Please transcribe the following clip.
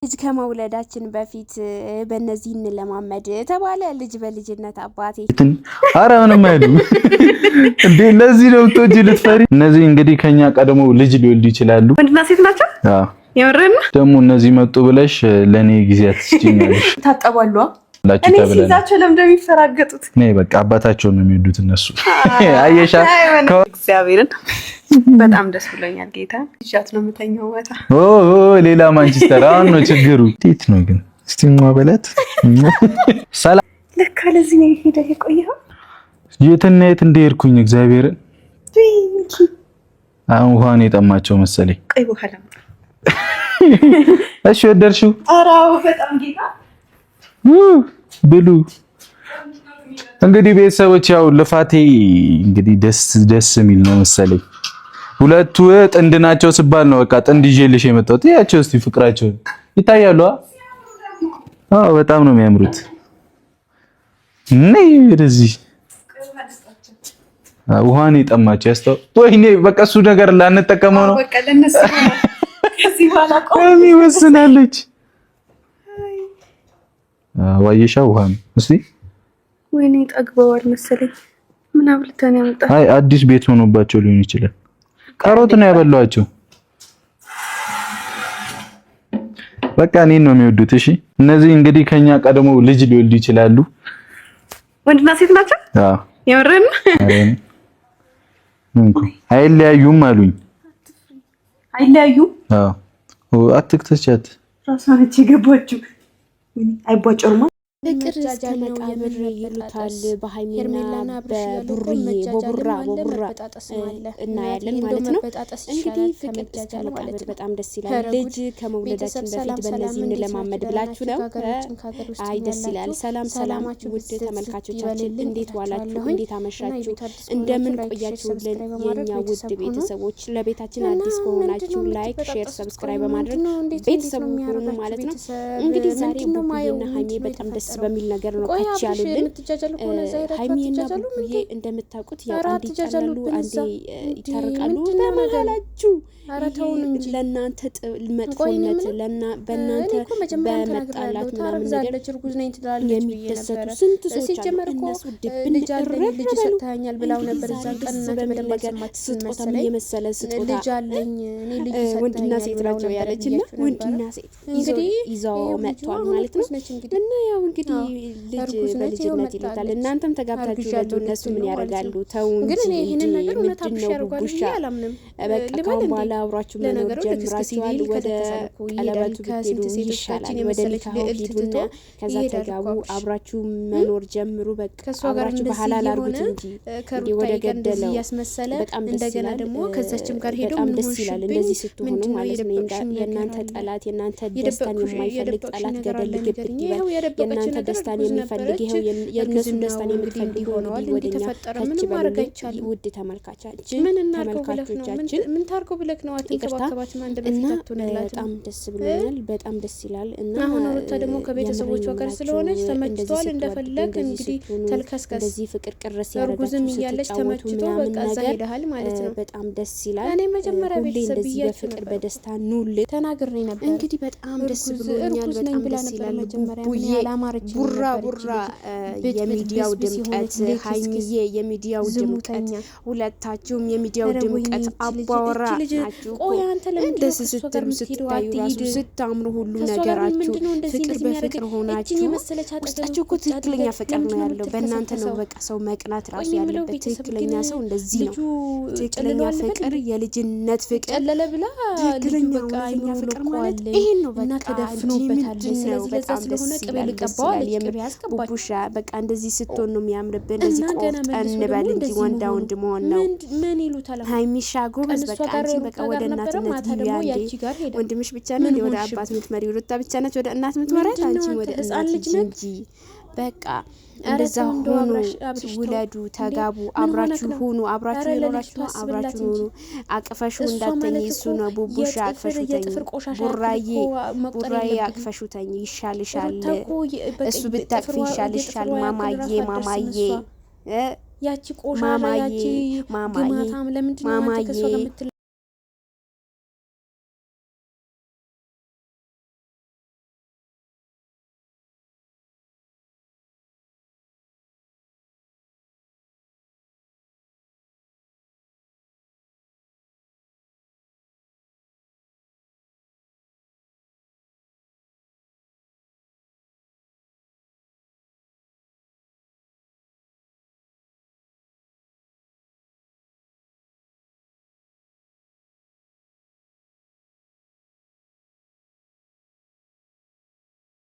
ልጅ ከመውለዳችን በፊት በእነዚህ እንለማመድ ተባለ። ልጅ በልጅነት አባቴ አረ ምንም አይደለም እንዴ ለዚህ ነው ተጂ ልትፈሪ። እነዚህ እንግዲህ ከኛ ቀድሞ ልጅ ሊወልዱ ይችላሉ። ወንድና ሴት ናቸው። አዎ የምርና ደግሞ እነዚህ መጡ ብለሽ ለኔ ጊዜያት ትስጪኛለሽ። ታጠባሉ እኔ ሲዛቸው ለምን እንደሚፈራገጡት ነይ በቃ አባታቸው ነው የሚወዱት እነሱ። አየሻ እግዚአብሔርን በጣም ደስ ብሎኛል። ጌታ ልጅት ነው የምተኛው ወጣ ሌላ ማንቸስተር አሁን ነው ችግሩ። እንዴት ነው ግን እስቲ ማበለት ሰላም ለካ ለዚህ ነው ሄደህ የቆየኸው። የትና የት እንደሄድኩኝ እግዚአብሔርን አሁን ውሃን የጠማቸው መሰለኝ። ቆይ በኋላ እሺ ወደርሽው? ኧረ በጣም ጌታ ብሉ እንግዲህ ቤተሰቦች ያው ልፋቴ እንግዲህ ደስ የሚል ነው መሰለኝ። ሁለቱ ጥንድ ናቸው ሲባል ነው በቃ ጥንድ ይዤልሽ የመጣሁት። ያቸው እስቲ ፍቅራቸው ይታያሉ። አዎ በጣም ነው የሚያምሩት። ነይ ወደዚህ ውሃን የጠማቸው ያስተው ወይኔ በቃ እሱ ነገር ላንጠቀመው ነው። በቃ ለነሱ ከዚህ በኋላ ቆሚ ወስናለች። ዋየሻ ውሃ ነው እስቲ ወይኔ ጠግበዋል መሰለኝ። ምን አብልተን ያመጣ አይ አዲስ ቤት ሆኖባቸው ሊሆን ይችላል። ካሮት ነው ያበላዋቸው። በቃ እኔን ነው የሚወዱት። እሺ እነዚህ እንግዲህ ከኛ ቀድሞ ልጅ ሊወልዱ ይችላሉ። ወንድና ሴት ናቸው። አዎ የምርና አይለያዩም አሉኝ። አይለያዩም? አዎ አትክተቻት ራሷን የገባችው አይቧጨሩማ። ፍቅር እስከመቃብር የምር ይሉታል። በሃይሚና በቡርዬ በቡራ እና ያለን ማለት ነው። እንግዲህ ፍቅር እስከመቃብር በጣም ደስ ይላል። ልጅ ከመውለዳችን በፊት በእነዚህ እንለማመድ ብላችሁ ነው። አይ ደስ ይላል። ሰላም ውድ ተመልካቾቻችን እንዴት ዋላችሁ? እንዴት አመሻችሁ? እንደምን ቆያችሁልን? የኛ ውድ ቤተሰቦች ለቤታችን አዲስ ከሆናችሁ ላይክ፣ ሼር፣ ሰብስክራይብ በማድረግ ቤተሰቡ ሁኑ ማለት ነው። እንግዲህ ዛሬ ቡርዬና ሃይሚ በጣም ደስ በሚል ነገር ነው ከቻ ያሉልን። ሃይሚና ቡርዬ እንደምታውቁት ያው አንዴ ይጣላሉ አንዴ ይታረቃሉ። በመሃላችሁ አራታውን እንጂ ለናንተ መጥፎነት በእናንተ በመጣላት ምናምን ነገር እርጉዝ ነኝ ትላለች የሚደሰቱ ስንት ሰዎች አሉ። እነሱ ድብን ልጅ ሰጥታኛል ብላው ነበር እዛን ቀን እና ተመለከተ ስጦታ የመሰለ ስጦታ ልጅ አለኝ እኔ ልጅ ሰጥታኛል ወንድና ሴት ናቸው ያለችና ወንድና ሴት ይዘው መጥቷል ማለት ነው። እና ያው እንግዲህ ልጅ በልጅነት ይሉታል። እናንተም ተጋብታችሁ ለቱ እነሱ ምን ያደርጋሉ? ተው እንጂ ግን ይሄንን ነገር እውነት አብሽርጓል አላምንም። በቃ ካሁን በኋላ አብራችሁ መኖር ጀምራችኋል። ወደ ቀለበቱ ብትሄዱ ይሻላል። ወደ ኒካሁ ሂዱና ከዛ ተጋቡ አብራችሁ መኖር ጀምሩ። በቃ አብራችሁ በሐላል አድርጉት እንጂ ወደ ገደለው ያስመሰለ እንደገና ደግሞ ከዛችም ጋር ሄዶ ምን ደስ ይላል እንደዚህ ስትሆኑ ማለት ነው። የእናንተ ጠላት የእናንተ ደስታን የማይፈልግ ጠላት ገደል ግብት ይበል። የእናንተ ደስታን የሚፈልግ ይሄው የእነሱን ደስታን የሚፈልግ ሆነዋል። ወደኛ ከች በልኝ ውድ ተመልካቾቻችን ምን ታርገው ብለክ ነው አትንከባከባት ማን እንደምትተውነላት በጣም ደስ ብሎኛል። በጣም ደስ ይላል። እና አሁን ሩታ ደግሞ ከቤተሰቦቿ ጋር ስለሆነች ተመችቷል። እንደፈለክ እንግዲህ ተልከስከስ እንደዚህ ፍቅር ቅርስ ያረጋችሁ እያለች ተመችቶ በቃ እዛ ሄደሃል ማለት ነው። በጣም ደስ ይላል። እኔ መጀመሪያ ቤተሰብ በፍቅር በደስታ ኑል ተናግሬ ነበር። እንግዲህ በጣም ደስ ብሎኛል። በጣም ደስ ይላል። መጀመሪያ ያላማረች ቡራ የሚዲያው ድምቀት ሃይሚዬ የሚዲያው ድምቀት ሁለታችሁም የሚዲያው ድምቀት አባወራ ናችሁ። ቆይ አንተ ለምን ስትታዩ ስታምሩ ሁሉ ነገራችሁ ፍቅር በፍቅር ሆናችሁ ውስጣችሁ እኮ ትክክለኛ ፍቅር ነው ያለው። በእናንተ ነው በቃ ሰው መቅናት ራሱ ያለበት። ትክክለኛ ሰው እንደዚህ ነው። ትክክለኛ ፍቅር የልጅነት ፍቅር ትክክለኛ ፍቅር ማለት ይሄን ነው። በቃ ተደፍኖበታል። ስለዚህ ለዛ ስለሆነ ቅቤ ልቀባው ቡቡሻ በቃ እንደዚህ ስትሆን ነው የሚያምርብህ። እንደዚህ ቆፍጠን እንበል እንጂ ወንዳ ወንድ መሆን ነው። ምን ይሉታል ሃይሚሻ ጎበዝ በቃ አንቺ በቃ ወደ እናትነት ይያንዴ ወንድምሽ ብቻ ነው ወደ አባት የምትመሪው። ሩታ ብቻ ነች ወደ እናት የምትመራት። አንቺ ወደ እናት ልጅ እንጂ በቃ እንደዛ ሆኖ ውለዱ፣ ተጋቡ፣ አብራችሁ ሁኑ። አብራችሁ ይኖራችሁ አብራችሁ ሁኑ። አቅፈሹ እንዳተኝ እሱ ነው ቡቡሻ አቅፈሹ ተኝ። ቡራዬ አቅፈሹ ተኝ ይሻልሻል። እሱ ብታቅፊ ይሻልሻል። ማማዬ ያቺ ቆሻሻ ያቺ ግማታም ለምንድን ነው ከሷ ጋር